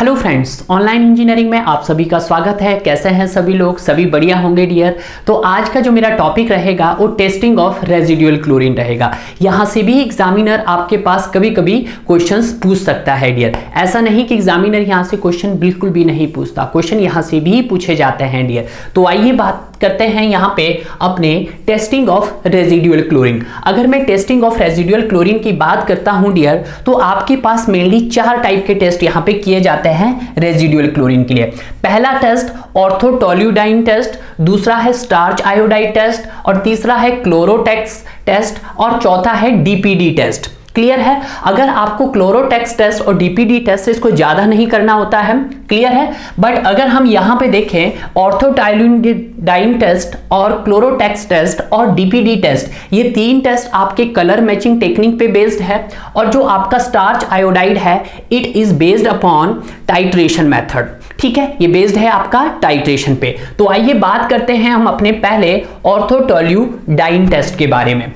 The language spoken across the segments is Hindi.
हेलो फ्रेंड्स, ऑनलाइन इंजीनियरिंग में आप सभी का स्वागत है। कैसे हैं सभी लोग? सभी बढ़िया होंगे डियर। तो आज का जो मेरा टॉपिक रहेगा वो टेस्टिंग ऑफ रेजिडुअल क्लोरीन रहेगा। यहाँ से भी एग्जामिनर आपके पास कभी कभी क्वेश्चंस पूछ सकता है डियर। ऐसा नहीं कि एग्जामिनर यहाँ से क्वेश्चन बिल्कुल भी नहीं पूछता, क्वेश्चन यहाँ से भी पूछे जाते हैं डियर। तो आइए बात करते हैं यहाँ पे अपने टेस्टिंग ऑफ रेजिडुअल क्लोरीन। अगर मैं टेस्टिंग ऑफ रेजिडुअल क्लोरीन की बात करता हूँ डियर, तो आपके पास मेनली 4 टाइप के टेस्ट यहाँ पे किए जाते हैं रेजिडुअल क्लोरीन के लिए। पहला टेस्ट ऑर्थोटोल्यूडाइन टेस्ट, दूसरा है स्टार्च आयोडाइड टेस्ट, और तीसरा है क्लोरोटेक्स टेस्ट, और चौथा है डीपीडी टेस्ट। क्लियर है? अगर आपको क्लोरोटेक्स टेस्ट और डीपीडी टेस्ट इसको ज्यादा नहीं करना होता है, क्लियर है। बट अगर हम यहां पे देखें ऑर्थोटोल्यूडाइन टेस्ट और क्लोरोटेक्स टेस्ट और डीपीडी टेस्ट, ये 3 टेस्ट आपके कलर मैचिंग टेक्निक पे बेस्ड है। और जो आपका स्टार्च आयोडाइड है, it is based upon titration method. ठीक है, ये बेस्ड है आपका टाइट्रेशन पे। तो आइए बात करते हैं हम अपने पहले ऑर्थोटोल्यूडाइन टेस्ट के बारे में।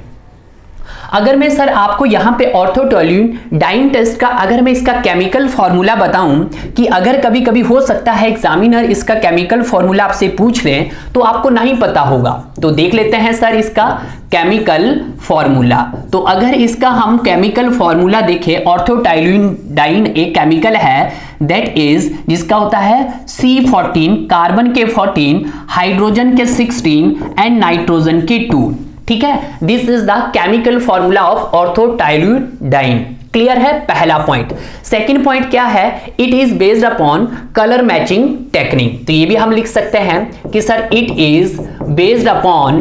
अगर मैं सर आपको यहां पे ऑर्थोटोल्यूडाइन टेस्ट का अगर मैं इसका केमिकल फॉर्मूला बताऊं कि अगर कभी कभी हो सकता है एग्जामिनर इसका केमिकल फॉर्मूला आपसे पूछ लें तो आपको नहीं पता होगा, तो देख लेते हैं सर इसका केमिकल फॉर्मूला। तो अगर इसका हम केमिकल फॉर्मूला देखें, ऑर्थोटोल्यूडाइन एक केमिकल है दैट इज जिसका होता है C14, कार्बन के 14, हाइड्रोजन के 16 एंड नाइट्रोजन के 2। ठीक है, this is the chemical formula of orthotolidine. Clear है? पहला पॉइंट। सेकंड पॉइंट क्या है? It is based upon colour matching technique. तो ये भी हम लिख सकते हैं कि sir it is based upon,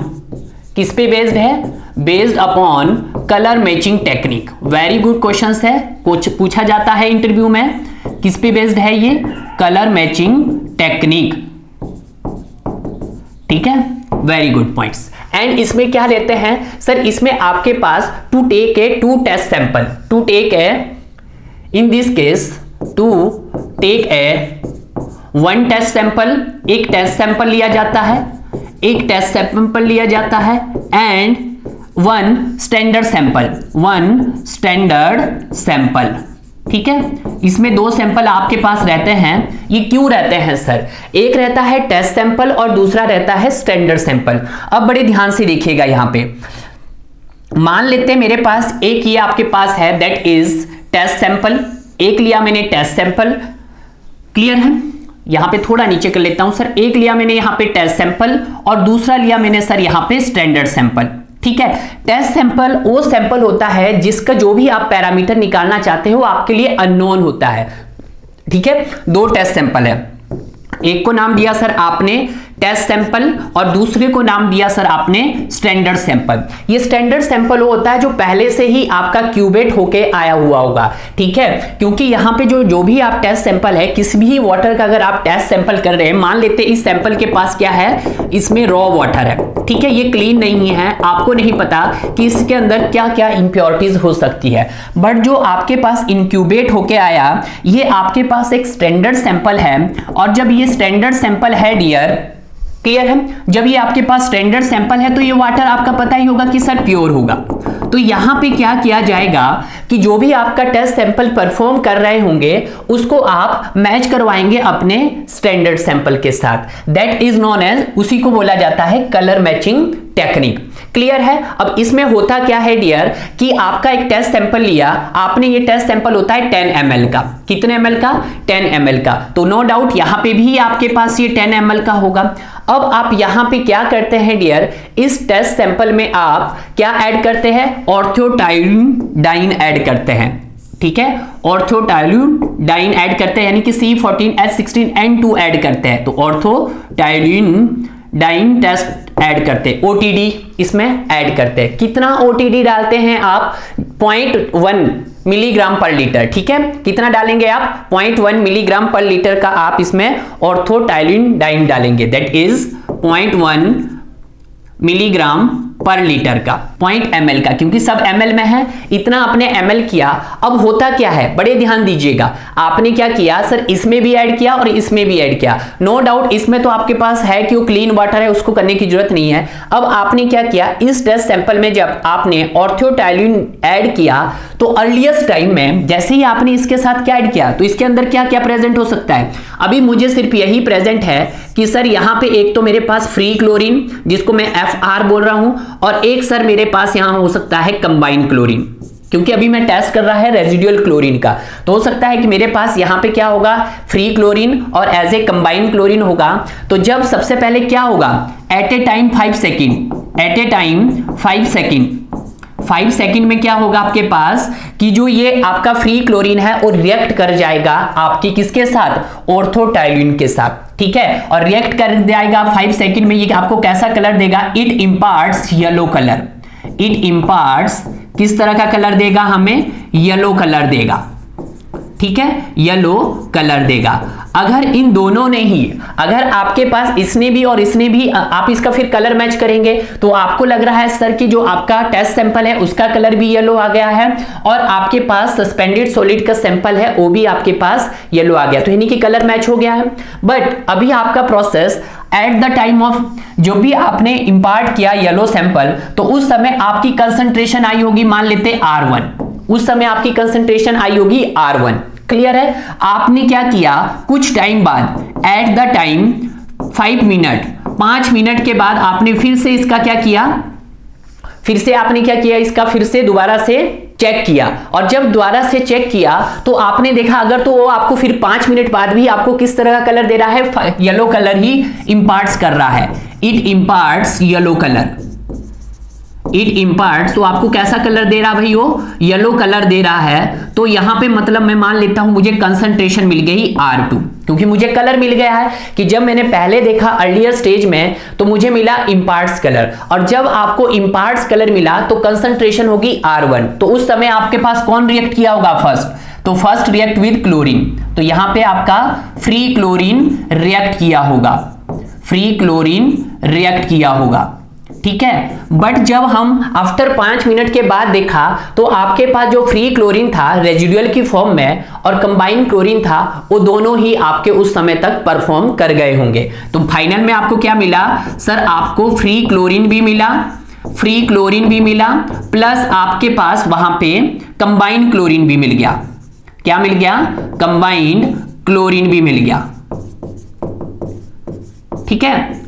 किस पे बेस्ड है? Based upon colour matching technique. Very good question है, कुछ पूछा जाता है इंटरव्यू में। किस पे बेस्ड है ये? Colour matching technique. ठीक है, वेरी गुड पॉइंट्स। एंड इसमें क्या लेते हैं सर? इसमें आपके पास to take a 2 test sample, to take a in this case to take a 1 test sample, एक टेस्ट सैंपल लिया जाता है, एक टेस्ट सैंपल लिया जाता है and 1 standard sample, 1 standard sample. ठीक है, इसमें 2 सैंपल आपके पास रहते हैं। ये क्यों रहते हैं सर? एक रहता है टेस्ट सैंपल और दूसरा रहता है स्टैंडर्ड सैंपल। अब बड़े ध्यान से देखिएगा, यहां पे मान लेते हैं मेरे पास एक ये आपके पास है दैट इज टेस्ट सैंपल, एक लिया मैंने टेस्ट सैंपल। क्लियर है? यहां पे थोड़ा नीचे कर लेता हूं सर। एक लिया मैंने यहां पे टेस्ट सैंपल और दूसरा लिया मैंने सर यहां पे स्टैंडर्ड सैंपल। ठीक है, टेस्ट सैंपल वो सैंपल होता है जिसका जो भी आप पैरामीटर निकालना चाहते हो आपके लिए अननोन होता है। ठीक है, 2 टेस्ट सैंपल है, एक को नाम दिया सर आपने टेस्ट सैंपल और दूसरे को नाम दिया सर आपने स्टैंडर्ड सैंपल। ये स्टैंडर्ड सैंपल वो होता है जो पहले से ही आपका क्यूबेट होके आया हुआ होगा। ठीक है, क्योंकि यहाँ पे जो भी आप टेस्ट सैंपल है, किसी भी वाटर का अगर आप टेस्ट सैंपल कर रहे हैं, मान लेते हैं इस सैंपल के पास क्या है, इसमें रॉ वाटर है। ठीक है, ये क्लीन नहीं है, आपको नहीं पता कि इसके अंदर क्या क्या इंप्योरिटीज हो सकती है। बट जो आपके पास इनक्यूबेट होके आया, ये आपके पास एक स्टैंडर्ड सैंपल है। और जब ये स्टैंडर्ड सैंपल है डियर, क्लियर है, जब ये आपके पास स्टैंडर्ड सैंपल है तो ये वाटर आपका पता ही होगा कि सर प्योर होगा। तो यहां पे क्या किया जाएगा कि जो भी आपका टेस्ट सैंपल परफॉर्म कर रहे होंगे उसको आप मैच करवाएंगे अपने स्टैंडर्ड सैंपल के साथ। दैट इज नोन एज, उसी को बोला जाता है कलर मैचिंग टेक्निक। क्लियर है? अब इसमें होता क्या है डियर कि आपका एक टेस्ट सैंपल लिया आपने, ये टेस्ट सैंपल होता है 10 ml का। कितने ml का? 10 ml का। तो नो डाउट यहां पे भी आपके पास ये 10 ml का होगा। अब आप यहां पे क्या करते हैं डियर, इस टेस्ट सैंपल में आप क्या ऐड करते हैं? ऑर्थोटोल्यूडाइन ऐड करते हैं। ठीक है, ऑर्थोटोल्यूडाइन ऐड करते हैं, यानी कि C14, H16 N2 ऐड करते हैं। तो ऑर्थोटोल्यूडाइन टेस्ट ऐड करते हैं, OTD इसमें ऐड करते हैं। कितना OTD डालते हैं आप? 0.1 मिलीग्राम पर लीटर। ठीक है, कितना डालेंगे आप? 0.1 मिलीग्राम पर लीटर का आप इसमें ऑर्थोटोल्यूडाइन डालेंगे। दैट इज 0.1 मिलीग्राम पर लीटर का, 0.ml का, क्योंकि सब ml में है, इतना आपने ml किया। अब होता क्या है, बड़े ध्यान दीजिएगा, आपने क्या किया सर, इसमें भी ऐड किया और इसमें भी ऐड किया। नो डाउट इसमें तो आपके पास है कि वो क्लीन वाटर है, उसको करने की जरूरत नहीं है। अब आपने क्या किया, इस टेस्ट सैंपल में जब आपने ऑर्थोटोल्यूइन ऐड किया तो अर्लीस्ट टाइम में जैसे ही आपने इसके साथ क्या ऐड किया तो इसके अंदर क्या क्या प्रेजेंट हो सकता है। अभी मुझे सिर्फ यही प्रेजेंट है कि सर यहां पे एक तो मेरे पास फ्री क्लोरीन जिसको मैं FR बोल रहा हूं, और एक सर मेरे पास यहां हो सकता है कंबाइंड क्लोरीन, क्योंकि अभी मैं टेस्ट कर रहा है रेजिडुअल क्लोरीन का, तो हो सकता है कि मेरे पास यहां पे क्या होगा, फ्री क्लोरीन और एज ए कंबाइंड क्लोरीन होगा। तो जब सबसे पहले क्या होगा, at a time 5 second, at a time 5 second, 5 second में क्या होगा आपके पास कि जो ये आपका फ्री क्लोरीन है वो रिएक्ट कर जाएगा आपकी किसके साथ, ऑर्थोटोल्यूइन के साथ, ठीक है। और रिएक्ट कर जाएगा 5 सेकेंड में, ये आपको कैसा कलर देगा, इट इंपार्ट्स येलो कलर, इट इंपार्ट्स किस तरह का कलर देगा, हमें येलो कलर देगा, ठीक है, येलो कलर देगा। अगर इन दोनों ने ही, अगर आपके पास इसने भी और इसने भी, आप इसका फिर कलर मैच करेंगे तो आपको लग रहा है सर कि जो आपका टेस्ट सैंपल है उसका कलर भी येलो आ गया है और आपके पास सस्पेंडेड सॉलिड का सैंपल है वो भी आपके पास येलो आ गया, तो यानी कि कलर मैच हो गया है। बट अभी आपका process at the time of जो भी आपने इंपार्ट किया येलो सैंपल, तो उस समय आपकी कंसंट्रेशन आई होगी, मान लेते R1, उस समय आपकी कंसंट्रेशन आई होगी R1, क्लियर है। आपने क्या किया, कुछ टाइम बाद at the time 5 minute, 5 minute के बाद आपने फिर से इसका क्या किया, फिर से आपने क्या किया, इसका फिर से दोबारा से चेक किया, और जब दोबारा से चेक किया तो आपने देखा अगर तो वो आपको फिर 5 मिनट बाद भी आपको किस तरह का कलर दे रहा है, येलो कलर ही इंपार्ट्स कर रहा है, इट इंपार्ट्स येलो कलर, इट इंपार्ट्स, तो आपको कैसा कलर दे रहा भाई, वो येलो कलर दे रहा है। तो यहां पे मतलब मैं मान लेता हूं मुझे कंसंट्रेशन मिल गई R2, क्योंकि मुझे कलर मिल गया है कि जब मैंने पहले देखा अर्लियर स्टेज में तो मुझे मिला इंपार्ट्स कलर, और जब आपको इंपार्ट्स कलर मिला तो कंसंट्रेशन होगी R1, तो उस समय आपके पास कौन रिएक्ट किया होगा फर्स्ट, तो फर्स्ट रिएक्ट विद क्लोरीन, तो यहां पे आपका फ्री क्लोरीन रिएक्ट किया होगा, फ्री क्लोरीन रिएक्ट किया होगा, ठीक है। बट जब हम आफ्टर 5 मिनट के बाद देखा तो आपके पास जो फ्री क्लोरीन था रेजिडुअल की फॉर्म में और कंबाइंड क्लोरीन था, वो दोनों ही आपके उस समय तक परफॉर्म कर गए होंगे। तो फाइनल में आपको क्या मिला सर, आपको फ्री क्लोरीन भी मिला, फ्री क्लोरीन भी मिला, प्लस आपके पास वहां पे कंबाइंड क्लोरीन भी मिल गया, क्या मिल गया, कंबाइंड क्लोरीन भी मिल गया, ठीक है।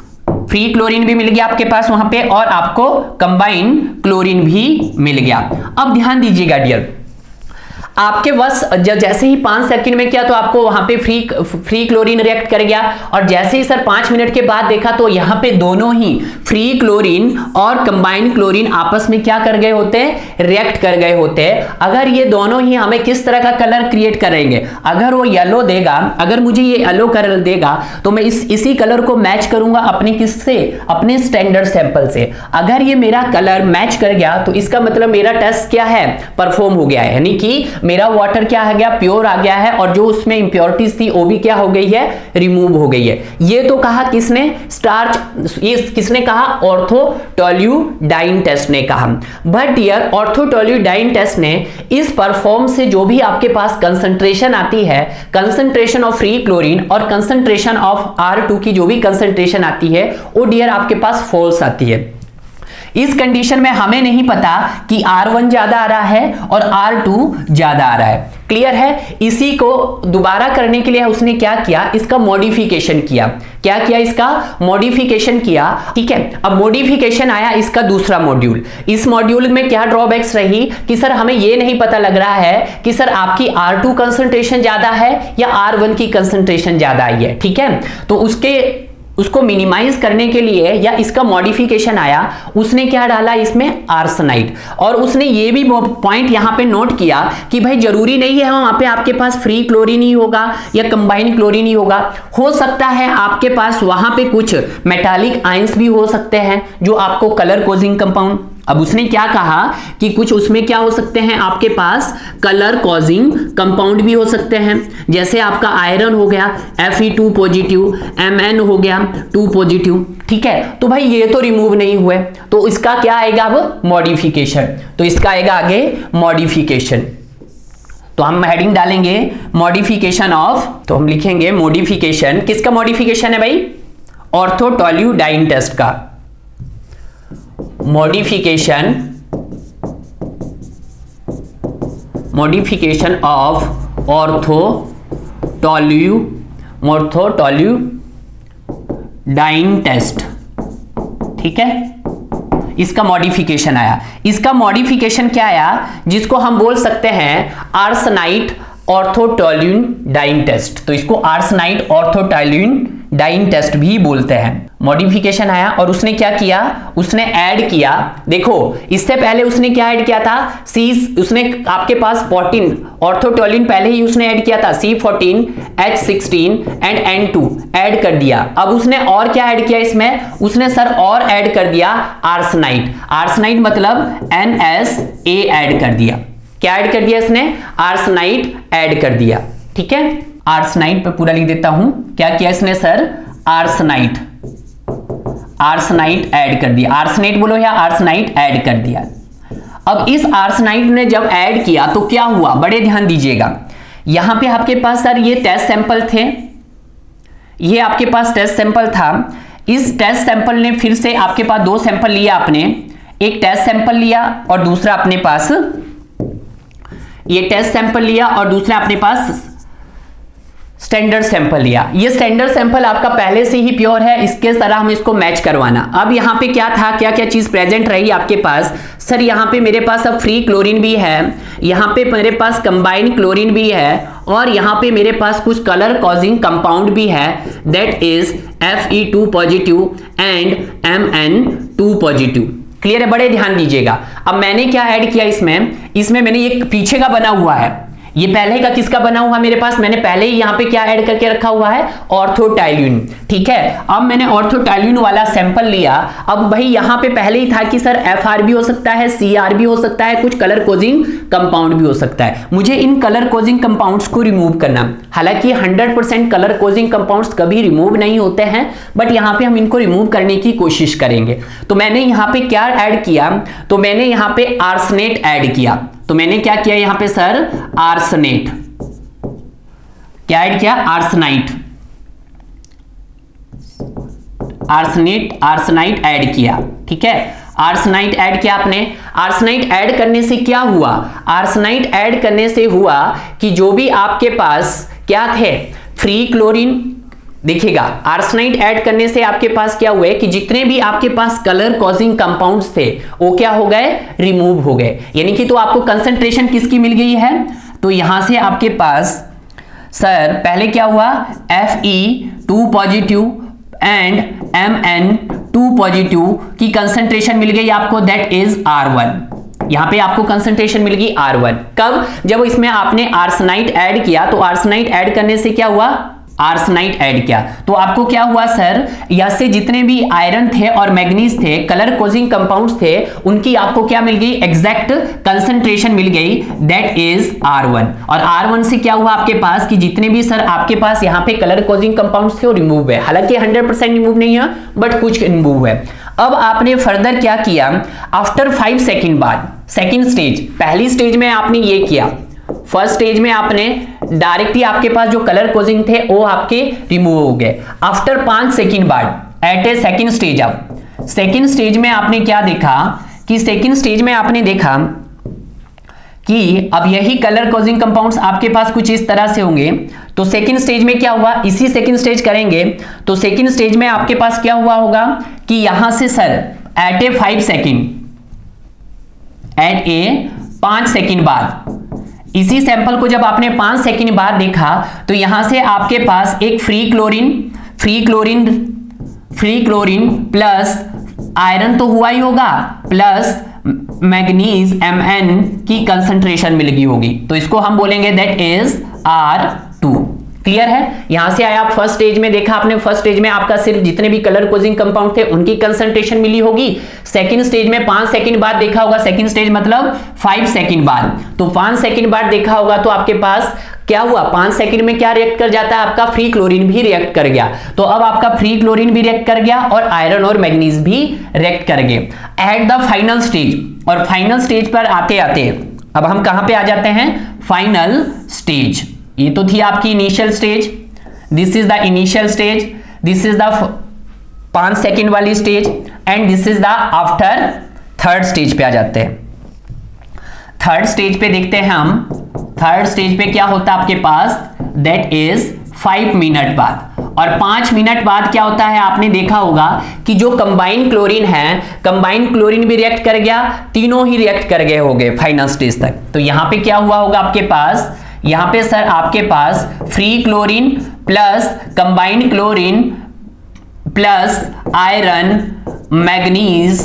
फ्री क्लोरीन भी मिल गया आपके पास वहां पे और आपको कंबाइंड क्लोरीन भी मिल गया। अब ध्यान दीजिएगा डियर, आपके बस जैसे ही 5 सेकंड में किया तो आपको वहां पे फ्री क्लोरीन रिएक्ट कर गया, और जैसे ही सर 5 मिनट के बाद देखा तो यहां पे दोनों ही फ्री क्लोरीन और कंबाइंड क्लोरीन आपस में क्या कर गए होते हैं, रिएक्ट कर गए होते हैं। अगर ये दोनों ही हमें किस तरह का कलर क्रिएट करेंगे, अगर वो येलो देगा, अगर मुझे ये येलो कलर देगा तो मैं इसी कलर को मैच करूंगा अपने किससे, अपने स्टैंडर्ड सैंपल से। अगर ये मेरा कलर मैच कर गया तो इसका मतलब मेरा टेस्ट क्या है, परफॉर्म हो गया है, यानी कि मेरा वाटर क्या आ गया, प्योर आ गया है, और जो उसमें इंप्योरिटीज थी वो भी क्या हो गई है, रिमूव हो गई है। ये तो कहा किसने, स्टार्च, ये किसने कहा, ऑर्थोटोल्यूडाइन टेस्ट ने कहा। बट यार ऑर्थोटोल्यूडाइन टेस्ट ने इस परफॉर्म से जो भी आपके पास कंसंट्रेशन आती है, कंसंट्रेशन ऑफ फ्री क्लोरीन और कंसंट्रेशन ऑफ R2 की जो भी कंसंट्रेशन आती है वो डियर आपके पास फॉल्स आती है। इस कंडीशन में हमें नहीं पता कि R1 ज्यादा आ रहा है और R2 ज्यादा आ रहा है, क्लियर है। इसी को दोबारा करने के लिए उसने क्या किया, इसका मॉडिफिकेशन किया, क्या किया, इसका मॉडिफिकेशन किया, ठीक है। अब मॉडिफिकेशन आया इसका दूसरा मॉड्यूल, इस मॉड्यूल में क्या ड्रॉबैक्स रही कि सर हमें यह नहीं पता लग रहा है कि सर आपकी R2 कंसंट्रेशन ज्यादा है या R1 की कंसंट्रेशन ज्यादा आई है, ठीक है। तो उसको मिनिमाइज करने के लिए या इसका मॉडिफिकेशन आया, उसने क्या डाला इसमें, आर्सेनाइड, और उसने ये भी पॉइंट यहां पे नोट किया कि भाई जरूरी नहीं है वहां पे आपके पास फ्री क्लोरीन ही होगा या कंबाइंड क्लोरीन ही होगा, हो सकता है आपके पास वहां पे कुछ मेटालिक आयंस भी हो सकते हैं जो आपको कलर कोजिंग कंपाउंड अब उसने क्या कहा कि कुछ उसमें क्या हो सकते हैं आपके पास कलर कॉजिंग कंपाउंड भी हो सकते हैं, जैसे आपका आयरन हो गया Fe2 पॉजिटिव, Mn हो गया 2 पॉजिटिव, ठीक है। तो भाई ये तो रिमूव नहीं हुए, तो इसका क्या आएगा अब मॉडिफिकेशन, तो इसका आएगा आगे मॉडिफिकेशन। तो हम हेडिंग डालेंगे मॉडिफिकेशन ऑफ, तो हम लिखेंगे मॉडिफिकेशन, किसका मॉडिफिकेशन है भाई, ऑर्थोटोल्यूडाइन टेस्ट का मॉडिफिकेशन ऑफ ऑर्थोटोल्यूडाइन टेस्ट, ठीक है। इसका मॉडिफिकेशन आया, इसका मॉडिफिकेशन क्या आया, जिसको हम बोल सकते हैं आर्सेनाइट ऑर्थोटोल्यूडाइन टेस्ट, तो इसको आर्सेनाइट ऑर्थोटोल्यूडाइन टेस्ट भी बोलते हैं। मॉडिफिकेशन आया और उसने क्या किया, उसने ऐड किया, देखो इससे पहले उसने क्या ऐड किया था, उसने आपके पास 14 ऑर्थोटोल्यून पहले ही उसने ऐड किया था, C14 H16 and N2 add कर दिया। अब उसने और क्या ऐड किया इसमें, उसने सर और ऐड कर दिया आर्सेनाइट मतलब NSA ऐड कर दिया। क्या ऐड कर दिया इसने, आर्सेनाइट ऐड कर दिया, ठीक है। आर्सेनाइट पे पूरा लिख देता हूं, क्या किया इसने सर, आर्सेनाइट ऐड कर दिया, आर्सेनेट बोलो या आर्सेनाइट ऐड कर दिया। अब इस आर्सेनाइट ने जब ऐड किया तो क्या हुआ, बड़े ध्यान दीजिएगा, यहां पे आपके पास सर ये टेस्ट सैंपल थे, ये आपके पास टेस्ट सैंपल था, इस टेस्ट सैंपल ने फिर से आपके पास दो सैंपल लिया आपने, एक टेस्ट सैंपल लिया और दूसरा अपने पास ये टेस्ट सैंपल लिया और दूसरा अपने पास स्टैंडर्ड सैंपल लिया। ये स्टैंडर्ड सैंपल आपका पहले से ही प्योर है, इसके तरह हम इसको मैच करवाना। अब यहाँ पे क्या था, क्या क्या चीज प्रेजेंट रही आपके पास, सर यहाँ पे मेरे पास अब फ्री क्लोरीन भी है, यहाँ पे मेरे पास कंबाइंड क्लोरीन भी है, और यहाँ पे मेरे पास कुछ कलर कॉजिंग कंपाउंड भी है, that is Fe2 positive and Mn2 positive. Clear है, बड़े ध्यान दीजिएगा। अब मैंने क्या ऐड किया इसमें मैंने ये पीछे का बना हुआ है, ये पहले का किसका बना हुआ मेरे पास, मैंने पहले ही यहां पे क्या ऐड करके रखा हुआ है, ऑर्थोटोल्यून, ठीक है। अब मैंने ऑर्थोटोल्यून वाला सैंपल लिया, अब भाई यहां पे पहले ही था कि सर FR भी हो सकता है, CR भी हो सकता है, कुछ कलर कोजिंग कंपाउंड भी हो सकता है, मुझे इन कलर कोजिंग कंपाउंड्स को रिमूव करना। हालांकि 100% कलर कोजिंग कंपाउंड्स कभी रिमूव नहीं होते हैं, बट यहां पे हम इनको रिमूव करने की कोशिश करेंगे। तो मैंने यहां पे क्या ऐड किया, तो मैंने यहां पे आर्सेनेट ऐड किया, तो मैंने क्या किया यहां पे सर, आर्सेनेट, क्या ऐड किया, आर्सेनाइट ऐड किया, ठीक है। आर्सेनाइट ऐड किया आपने, आर्सेनाइट ऐड करने से क्या हुआ, आर्सेनाइट ऐड करने से हुआ कि जो भी आपके पास क्या थे, फ्री क्लोरीन, देखिएगा आर्सेनाइट ऐड करने से आपके पास क्या हुए कि जितने भी आपके पास कलर कॉजिंग कंपाउंड्स थे वो क्या हो गए, रिमूव हो गए। यानी कि तो आपको कंसंट्रेशन किसकी मिल गई है, तो यहां से आपके पास सर पहले क्या हुआ, Fe2 positive and Mn2 positive की कंसंट्रेशन मिल गई आपको, दैट इज R1। यहां पे आपको कंसंट्रेशन मिल गई R1, कब, जब इसमें आपने आर्सेनाइट ऐड किया, तो आर्सेनाइट ऐड करने से क्या हुआ, आर्सेनाइट ऐड किया, तो आपको क्या हुआ सर, यहां से जितने भी आयरन थे और मैग्नीज थे, कलर कोजिंग कंपाउंड्स थे, उनकी आपको क्या मिल गई, एग्जैक्ट कंसंट्रेशन मिल गई, दैट इज R1। और R1 से क्या हुआ आपके पास कि जितने भी सर आपके पास यहां पे कलर कोजिंग कंपाउंड्स थे वो रिमूव हुए, हालांकि 100% रिमूव नहीं है बट कुछ रिमूव हुए। अब आपने फर्दर क्या किया, आफ्टर 5 सेकंड बाद, सेकंड स्टेज, पहली स्टेज में आपने ये किया, फर्स्ट स्टेज में आपने डायरेक्टली आपके पास जो कलर कोजिंग थे वो आपके रिमूव हो गए। आफ्टर 5 सेकंड बाद एट ए सेकंड स्टेज, अब सेकंड स्टेज में आपने क्या देखा कि सेकंड स्टेज में आपने देखा कि अब यही कलर कोजिंग कंपाउंड्स आपके पास कुछ इस तरह से होंगे। तो सेकंड स्टेज में क्या हुआ, इसी सेकंड स्टेज करेंगे, तो सेकंड स्टेज में आपके पास क्या हुआ होगा कि यहां से सर एट ए 5 सेकंड, एट ए 5 सेकंड बाद, इसी सैंपल को जब आपने 5 सेकंड बाद देखा तो यहां से आपके पास एक फ्री क्लोरीन प्लस आयरन तो हुआ ही होगा, प्लस मैग्नीज Mn की कंसंट्रेशन मिल गई होगी, तो इसको हम बोलेंगे दैट इज R2। क्लियर है। यहां से आया आप फर्स्ट स्टेज में देखा आपने, फर्स्ट स्टेज में आपका सिर्फ जितने भी कलर कोजिंग कंपाउंड थे उनकी कंसंट्रेशन मिली होगी। सेकंड स्टेज में 5 सेकंड बाद देखा होगा, सेकंड स्टेज मतलब 5 सेकंड बाद, तो 5 सेकंड बाद देखा होगा तो आपके पास क्या हुआ, 5 सेकंड में क्या रिएक्ट कर जाता है, आपका फ्री क्लोरीन भी रिएक्ट कर गया। तो अब आपका फ्री क्लोरीन भी रिएक्ट कर गया और आयरन और मैग्नीज भी रिएक्ट कर गए एट द फाइनल स्टेज। और फाइनल स्टेज पर आते आते अब हम कहां पे आ जाते हैं, फाइनल स्टेज। ये तो थी आपकी initial stage, this is the initial stage, this is the 5 second वाली stage and this is the after third stage पे आ जाते हैं। थर्ड स्टेज पे देखते हैं हम, थर्ड स्टेज पे क्या होता है आपके पास, दैट इज 5 मिनट बाद। और 5 मिनट बाद क्या होता है, आपने देखा होगा कि जो कंबाइंड क्लोरीन है, कंबाइंड क्लोरीन भी रिएक्ट कर गया, तीनों ही रिएक्ट कर गए होंगे फाइनल स्टेज तक। तो यहां पे क्या हुआ होगा आपके पास, यहां पे सर आपके पास free chlorine plus combined chlorine plus iron manganese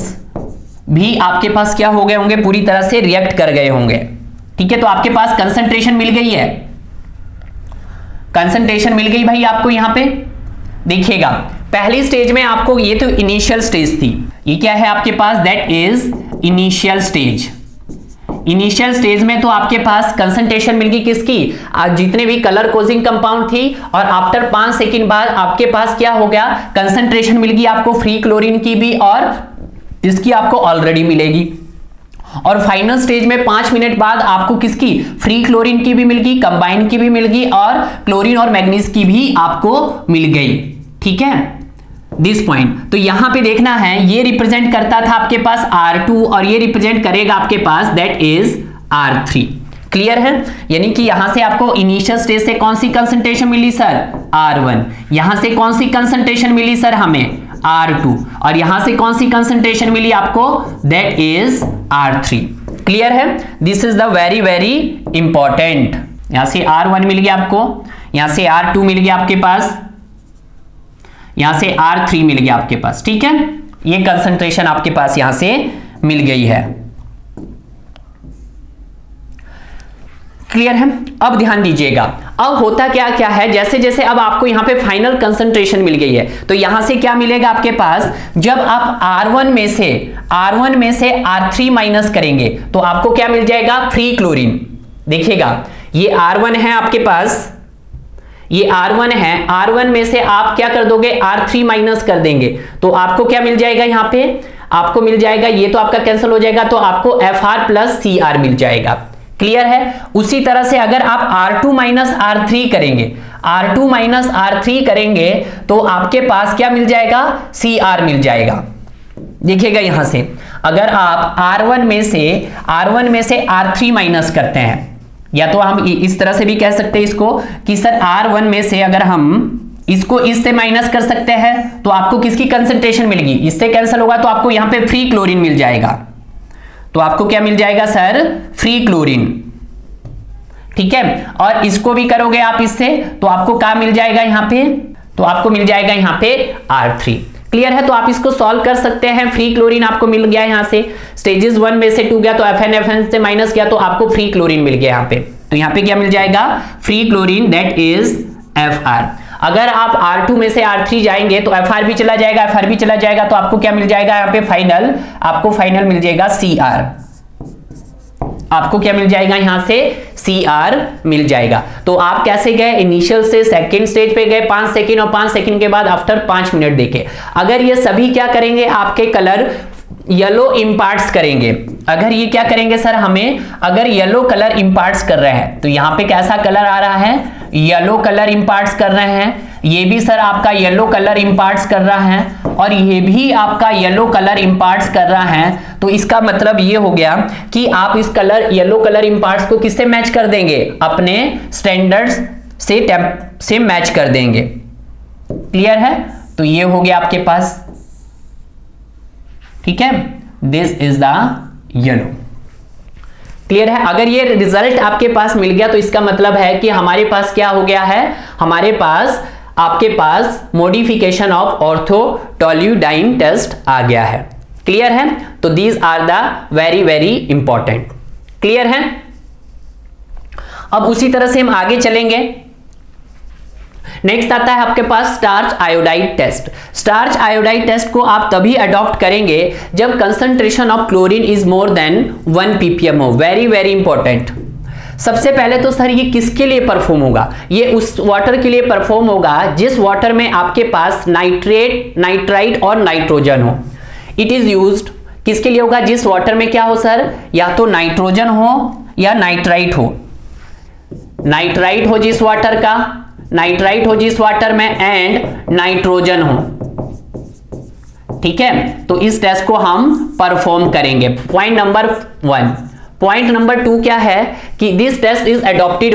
भी आपके पास क्या हो गए होंगे, पूरी तरह से रिएक्ट कर गए होंगे। ठीक है, तो आपके पास कंसंट्रेशन मिल गई है, कंसंट्रेशन मिल गई भाई आपको। यहां पे देखिएगा पहली स्टेज में आपको, ये तो इनिशियल स्टेज थी, ये क्या है आपके पास, that is initial stage. Initial stage में तो आपके पास कंसंट्रेशन मिल गई किसकी, जितने भी कलर कोजिंग कंपाउंड थी, और आफ्टर 5 सेकंड बाद आपके पास क्या हो गया, कंसंट्रेशन मिल गई आपको फ्री क्लोरीन की भी और इसकी आपको ऑलरेडी मिलेगी। और फाइनल स्टेज में 5 मिनट बाद आपको किसकी, फ्री क्लोरीन की भी मिल गई, कंबाइंड की भी मिल गई और क्लोरीन और मैग्नीज की भी आपको मिल गई। ठीक है, दिस पॉइंट। तो यहां पे देखना है, ये रिप्रेजेंट करता था आपके पास R2 और ये रिप्रेजेंट करेगा आपके पास दैट इज R3। क्लियर है, यानी कि यहां से आपको इनिशियल स्टेज से कौन सी कंसंट्रेशन मिली सर, R1। यहां से कौन सी कंसंट्रेशन मिली सर हमें, R2। और यहां से कौन सी कंसंट्रेशन मिली आपको, दैट इज R3। क्लियर है, this is the very very important. यहां से R1 मिल गया आपको, यहां से R2 मिल गया आपके पास, यहां से R3 मिल गया आपके पास। ठीक है, ये कंसंट्रेशन आपके पास यहां से मिल गई है। क्लियर है, अब ध्यान दीजिएगा, अब होता क्या क्या है, जैसे जैसे अब आपको यहां पे फाइनल कंसंट्रेशन मिल गई है, तो यहां से क्या मिलेगा आपके पास, जब आप R1 में से R3 माइनस करेंगे तो आपको क्या मिल जाएगा, फ्री क्लोरीन। देखिएगा ये R1 है आपके पास, ये R1 है, R1 में से आप क्या कर दोगे, R3 माइनस कर देंगे तो आपको क्या मिल जाएगा, यहां पे आपको मिल जाएगा, ये तो आपका कैंसिल हो जाएगा, तो आपको FR प्लस CR मिल जाएगा। क्लियर है, उसी तरह से अगर आप R2 माइनस R3 करेंगे, R2 माइनस R3 करेंगे तो आपके पास क्या मिल जाएगा, CR मिल जाएगा। देखिएगा यहां से अगर आप R1 में से R3 माइनस करते हैं, या तो हम इस तरह से भी कह सकते हैं इसको कि सर R1 में से अगर हम इसको इससे माइनस कर सकते हैं तो आपको किसकी कंसंट्रेशन मिलेगी, इससे कैंसिल होगा तो आपको यहां पे फ्री क्लोरीन मिल जाएगा। तो आपको क्या मिल जाएगा सर, फ्री क्लोरीन। ठीक है, और इसको भी करोगे आप इससे तो आपको क्या मिल जाएगा यहां पे, तो आपको मिल जाएगा यहां पे R3। क्लियर है, तो आप इसको सॉल्व कर सकते हैं। फ्री क्लोरीन आपको मिल गया यहां से, स्टेजेस 1 में से 2 गया तो FN से माइनस किया तो आपको फ्री क्लोरीन मिल गया यहां पे। तो यहां पे क्या मिल जाएगा, free chlorine, that is FR। अगर आप R2 में से R3 जाएंगे तो FR भी चला जाएगा, FR भी चला जाएगा, तो आपको क्या मिल जाएगा यहाँ पे फाइनल, आपको फाइनल मिल जाएगा CR। आपको क्या मिल जाएगा यहां से, CR मिल जाएगा। तो आप कैसे गए, इनिशियल से सेकंड स्टेज पे गए 5 सेकंड और 5 सेकंड के बाद आफ्टर 5 मिनट देखे। अगर ये सभी क्या करेंगे, आपके कलर येलो इंपार्ट्स करेंगे, अगर ये क्या करेंगे सर, हमें अगर येलो कलर इंपार्ट्स कर रहे हैं तो यहां पे कैसा कलर आ रहा है, येलो कलर इंपार्ट्स कर रहे हैं, ये भी सर आपका येलो कलर इंपार्ट्स कर रहा है और ये भी आपका येलो कलर इंपार्ट्स कर रहा है। तो इसका मतलब ये हो गया कि आप इस कलर येलो कलर इंपार्ट्स को किससे मैच कर देंगे, अपने स्टैंडर्ड्स से मैच कर देंगे। क्लियर है, तो ये हो गया आपके पास। ठीक है, this is the yellow. Clear है, अगर ये रिजल्ट आपके पास मिल गया तो इसका मतलब है कि हमारे पास क्या हो गया है, हमारे पास आपके पास मॉडिफिकेशन ऑफ ऑर्थोटोल्यूडाइन टेस्ट आ गया है। क्लियर है, तो these are the very very important. Clear है, अब उसी तरह से हम आगे चलेंगे। नेक्स्ट आता है आपके पास starch iodide test. Starch iodide test को आप तभी अडॉप्ट करेंगे जब concentration of chlorine is more than 1 ppm हो। Very very important. सबसे पहले तो सर ये किसके लिए परफॉर्म होगा? ये उस वाटर के लिए परफॉर्म होगा जिस वाटर में आपके पास नाइट्रेट, नाइट्राइट और नाइट्रोजन हो। इट इज यूज्ड किसके लिए होगा? जिस वाटर में क्या हो सर? या तो नाइट्रोजन हो या नाइट्राइट हो। नाइट्राइट हो जिस वाटर का, नाइट्राइट हो जिस वाटर में एंड नाइट्रोजन हो। ठीक है, तो इस टेस्ट को हम परफॉर्म करेंगे। Point number 1। पॉइंट नंबर 2 क्या है कि this test is adopted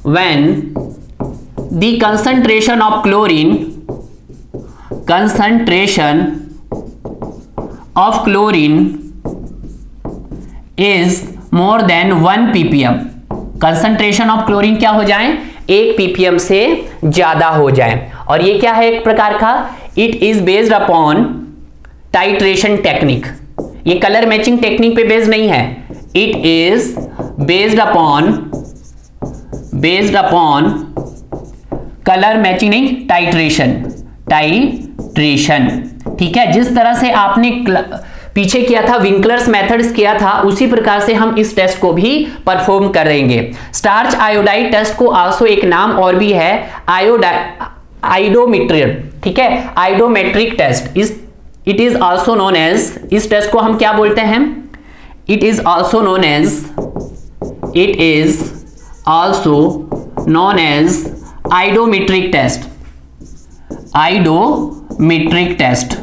when the concentration of chlorine is more than 1 ppm। Concentration of chlorine क्या हो जाए? 1 ppm से ज्यादा हो जाए। और ये क्या है एक प्रकार का? It is based upon titration technique. ये कलर मैचिंग टेक्निक पे बेस्ड नहीं है। It is based upon colour matching नहीं, टाइट्रेशन। ठीक है, जिस तरह से आपने पीछे किया था, विंकलर्स मेथड्स किया था, उसी प्रकार से हम इस टेस्ट को भी परफॉर्म करेंगे। स्टार्च आयोडाइड टेस्ट को आल्सो एक नाम और भी है आइडोमेट्रिक। ठीक है, iodometric test. It is also known as, इस टेस्ट को हम क्या बोलते हैं? It is also known as iodometric test. Iodometric test.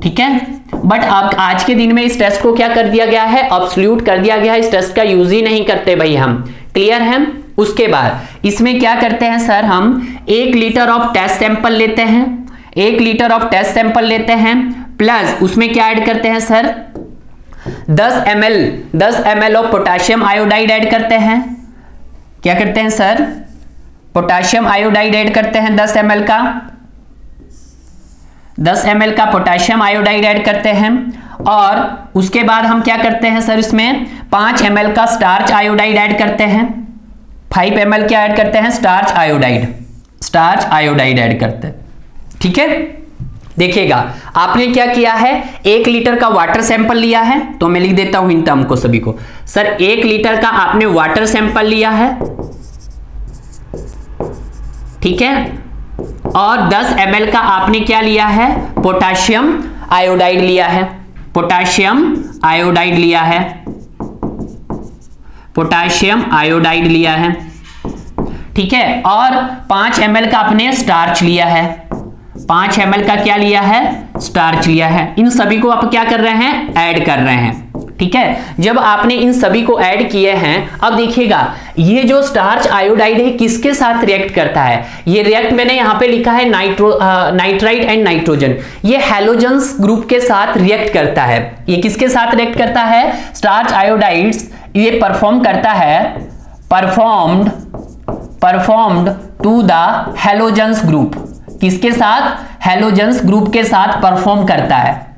ठीक है, बट अब आज के दिन में इस टेस्ट को क्या कर दिया गया है? अब्सोल्यूट कर दिया गया है। इस टेस्ट का यूज ही नहीं करते भाई हम। क्लियर है? उसके बाद इसमें क्या करते हैं सर? हम 1 लीटर ऑफ टेस्ट सैंपल लेते हैं, 1 लीटर ऑफ टेस्ट सैंपल लेते हैं, प्लस उसमें क्या ऐड करते हैं sir? 10 ml of potassium iodide add करते हैं। क्या करते हैं सर? पोटेशियम आयोडाइड ऐड करते हैं 10 ml का, 10 ml का पोटेशियम आयोडाइड ऐड करते हैं। और उसके बाद हम क्या करते हैं सर? इसमें 5 ml का स्टार्च आयोडाइड ऐड करते हैं। 5 ml क्या ऐड करते हैं? स्टार्च आयोडाइड ऐड करते हैं। ठीक है, देखिएगा आपने क्या किया है? 1 लीटर का वाटर सैंपल लिया है, तो मैं लिख देता हूं इन टर्म को सभी को। सर 1 लीटर का आपने वाटर सैंपल लिया है, ठीक है, और 10 ml का आपने क्या लिया है? पोटेशियम आयोडाइड लिया है। ठीक है, और 5 ml का आपने स्टार्च लिया है। 5 ml का क्या लिया है? स्टार्च लिया है। इन सभी को आप क्या कर रहे हैं? ऐड कर रहे हैं। ठीक है, जब आपने इन सभी को ऐड किए हैं, अब देखिएगा ये जो स्टार्च आयोडाइड है किसके साथ रिएक्ट करता है? ये रिएक्ट मैंने यहां पे लिखा है नाइट्राइट एंड नाइट्रोजन। ये हैलोजेंस ग्रुप के साथ रिएक्ट करता है। ये किसके साथ रिएक्ट करता है? स्टार्च आयोडाइड्स ये परफॉर्म करता है, performed to the halogens group. किसके साथ? हैलोजेंस ग्रुप के साथ परफॉर्म करता है।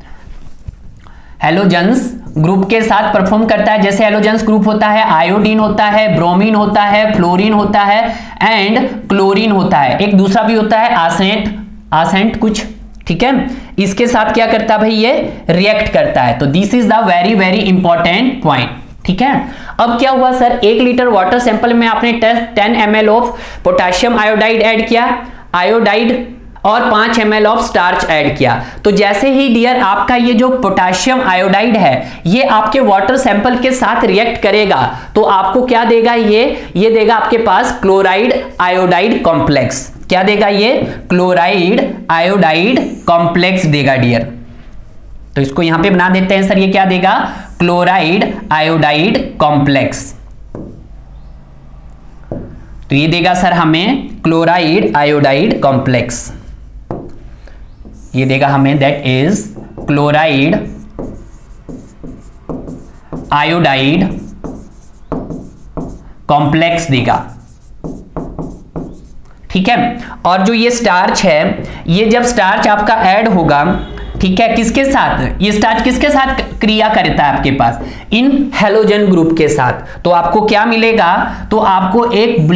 हैलोजेंस ग्रुप के साथ परफॉर्म करता है। जैसे हैलोजेंस ग्रुप होता है, आयोडीन होता है, ब्रोमीन होता है, फ्लोरीन होता है एंड क्लोरीन होता है। एक दूसरा भी होता है आसेंट कुछ। ठीक है, इसके साथ क्या करता है भाई? ये रिएक्ट करता है। तो this is the very very important point. ठीक है, अब क्या हुआ सर? 1 लीटर वाटर सैंपल में आपने 10 ml of potassium iodide add किया, और 5 ml ऑफ स्टार्च ऐड किया। तो जैसे ही डियर आपका ये जो पोटेशियम आयोडाइड है ये आपके वाटर सैंपल के साथ रिएक्ट करेगा, तो आपको क्या देगा? ये देगा आपके पास क्लोराइड आयोडाइड कॉम्प्लेक्स। क्या देगा? ये क्लोराइड आयोडाइड कॉम्प्लेक्स देगा डियर। तो इसको यहां पे बना देते हैं सर। ये क्या देगा? Chloride iodide complex. तो ये देगा सर हमें क्लोराइड आयोडाइड कॉम्प्लेक्स। ये देगा हमें, that is chloride iodide complex देगा। ठीक है, और जो ये स्टार्च है, ये जब स्टार्च आपका ऐड होगा ठीक है, किसके साथ, ये स्टार्च किसके साथ क्रिया करता है आपके पास, इन हेलोजन ग्रुप के साथ। तो आपको क्या मिलेगा, तो आपको एक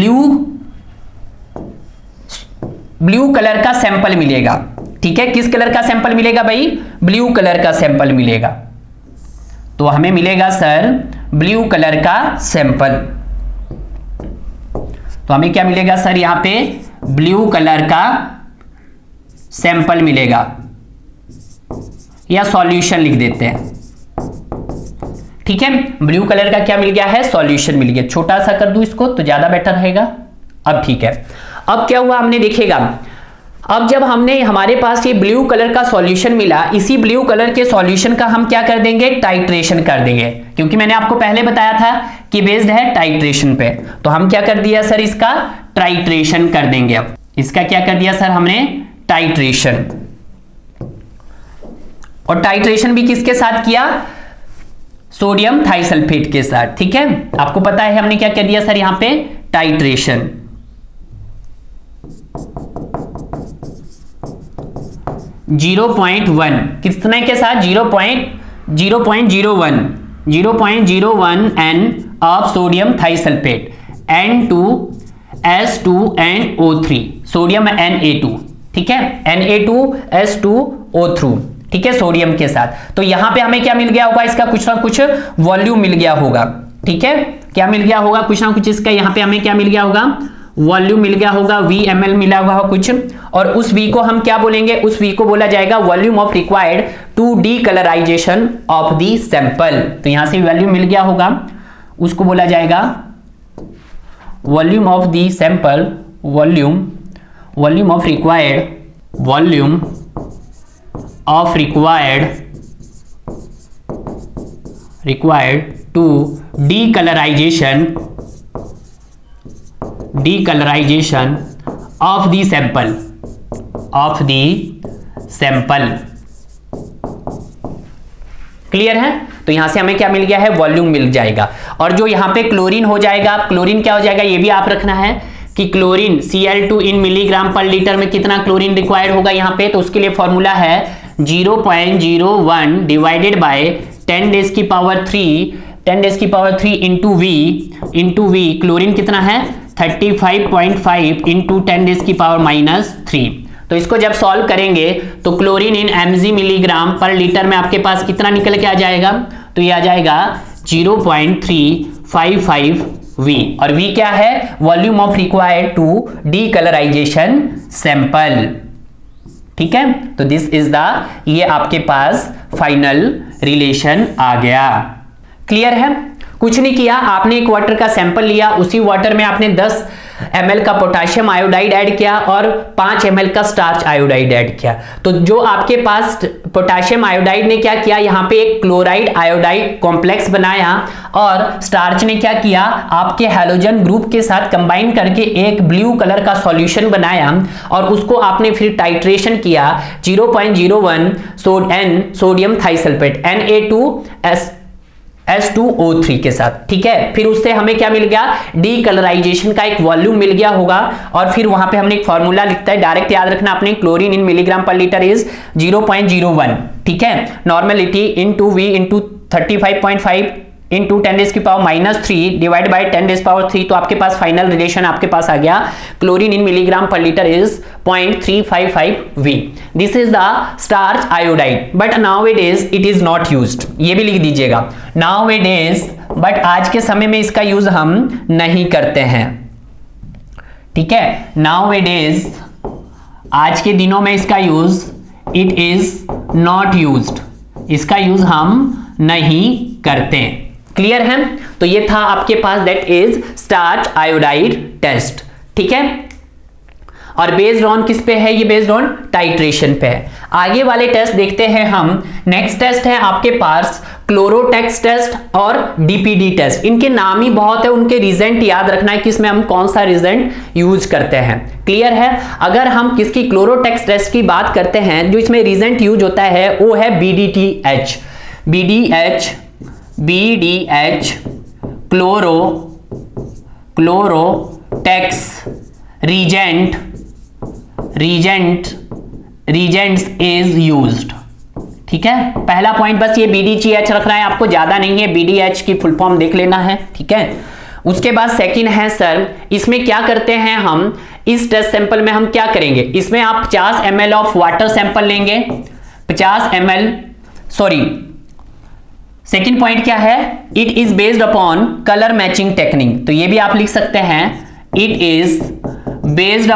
ब्लू कलर का सैंपल मिलेगा। ठीक है, किस कलर का सैंपल मिलेगा भाई, ब्लू कलर का सैंपल मिलेगा। तो हमें मिलेगा सर ब्लू कलर का सैंपल। तो हमें क्या मिलेगा सर, यहां पे ब्लू कलर का सैंपल मिलेगा, या सॉल्यूशन लिख देते हैं। ठीक है, ब्लू कलर का क्या मिल गया है, सॉल्यूशन मिल गया। छोटा सा कर दूं इसको तो ज्यादा बेटर रहेगा। अब ठीक है, अब क्या हुआ हमने देखेगा, अब जब हमने हमारे पास ये ब्लू कलर का सॉल्यूशन मिला, इसी ब्लू कलर के सॉल्यूशन का हम क्या कर देंगे, टाइट्रेशन कर देंगे, क्योंकि मैंने आपको पहले बताया था कि बेस्ड है टाइट्रेशन पे। तो हम क्या कर दिया सर, इसका टाइट्रेशन कर देंगे। अब इसका क्या कर दिया सर हमने, टाइट्रेशन। और टाइट्रेशन भी किसके साथ किया, सोडियम थाइसल्फेट के साथ। ठीक है, आपको पता है हमने क्या कर दिया सर यहां पे, टाइट्रेशन। 0.1 कितने के साथ, 0.01 N of sodium thiosulphate, N2S2NO3, sodium Na2। ठीक है, Na2S2O3। ठीक है, सोडियम के साथ। तो यहां पे हमें क्या मिल गया होगा, इसका कुछ ना कुछ वॉल्यूम मिल गया होगा। ठीक है, क्या मिल गया होगा, कुछ ना कुछ इसका यहां पे हमें क्या मिल गया होगा, वॉल्यूम मिल गया होगा, VML मिला हुआ कुछ। और उस V को हम क्या बोलेंगे, उस V को बोला जाएगा volume of required to decolourisation of the sample. तो यहां से वॉल्यूम मिल गया होगा, उसको बोला जाएगा volume of the sample, volume of required to decolourisation of the sample. Clear है, तो यहां से हमें क्या मिल गया है, वॉल्यूम मिल जाएगा। और जो यहां पे क्लोरीन हो जाएगा, क्लोरीन क्या हो जाएगा ये भी आप रखना है कि क्लोरीन Cl2 इन मिलीग्राम पर लीटर में कितना क्लोरीन रिक्वायर्ड होगा यहां पे। तो उसके लिए फॉर्मूला है 0.01 divided by 10⁻³ into V। Chlorine कितना है 35.5 इंटू 10⁻⁻3। तो इसको जब सॉल्व करेंगे तो क्लोरीन इन mg मिलीग्राम पर लीटर में आपके पास कितना निकल के आ जाएगा, तो ये आ जाएगा 0.355 V। और V क्या है, volume of required to decolourisation sample. ठीक है, तो दिस इज द, ये आपके पास फाइनल रिलेशन आ गया। क्लियर है, कुछ नहीं किया, आपने एक वाटर का सैंपल लिया, उसी वाटर में आपने 10 ml का पोटेशियम आयोडाइड ऐड किया और 5 ml का स्टार्च आयोडाइड ऐड किया। तो जो आपके पास पोटेशियम आयोडाइड ने क्या किया, यहाँ पे एक क्लोराइड आयोडाइड कॉम्प्लेक्स बनाया, और स्टार्च ने क्या किया, आपके हैलोजन ग्रुप के साथ कंबाइन करके एक ब्लू कलर का सॉल्यूशन बनाया, और उसको आपने फिर टाइट्रेशन किया 0.01 सोडियम थाइसल्फेट Na2S2O3 के साथ। ठीक है, फिर उससे हमें क्या मिल गया, डीकलराइजेशन का एक वॉल्यूम मिल गया होगा। और फिर वहां पे हमने एक फॉर्मूला लिखता है, डायरेक्ट याद रखना आपने, क्लोरीन इन मिलीग्राम पर लीटर इज 0.01। ठीक है, normality into V into 35.5 into 10⁻³ divide by 10⁻3। तो आपके पास फाइनल रिलेशन आपके पास आ गया, क्लोरीन इन मिलीग्राम पर litre is 0.355 V। This is the starch iodide, but nowadays it is not used. ये भी लिख दीजिएगा, नाउअडेज, बट आज के समय में इसका यूज हम नहीं करते हैं। ठीक है, नाउअडेज, आज के दिनों में इसका use it is not used, इसका यूज हम नहीं करते। क्लियर है, तो ये था आपके पास, that is starch iodide test. ठीक है, और बेस्ड ऑन किस पे है, ये बेस्ड ऑन टाइट्रेशन पे है। आगे वाले टेस्ट देखते हैं हम। नेक्स्ट टेस्ट है आपके पास क्लोरोटेक्स टेस्ट और डीपीडी टेस्ट। इनके नाम ही बहुत है, उनके रिजेंट याद रखना है कि इसमें हम कौन सा रिजेंट यूज करते हैं। क्लियर है, अगर हम किसकी क्लोरोटेक्स टेस्ट की बात करते हैं, जो इसमें रिजेंट यूज होता है वो है BDTH, BDH क्लोरोटेक्स reagents is used। ठीक है, पहला पॉइंट बस ये BDGH रखना है आपको, ज्यादा नहीं है, BDH की फुल फॉर्म देख लेना है, ठीक है। उसके बाद सेकंड है सर, इसमें क्या करते हैं हम, इस टेस्ट सैंपल में हम क्या करेंगे, इसमें आप 50 ml ऑफ वाटर सैंपल लेंगे, 50 ml, सॉरी सेकंड पॉइंट क्या है, it is based upon colour matching technique, तो ये भी आप लिख सकते हैं, it is based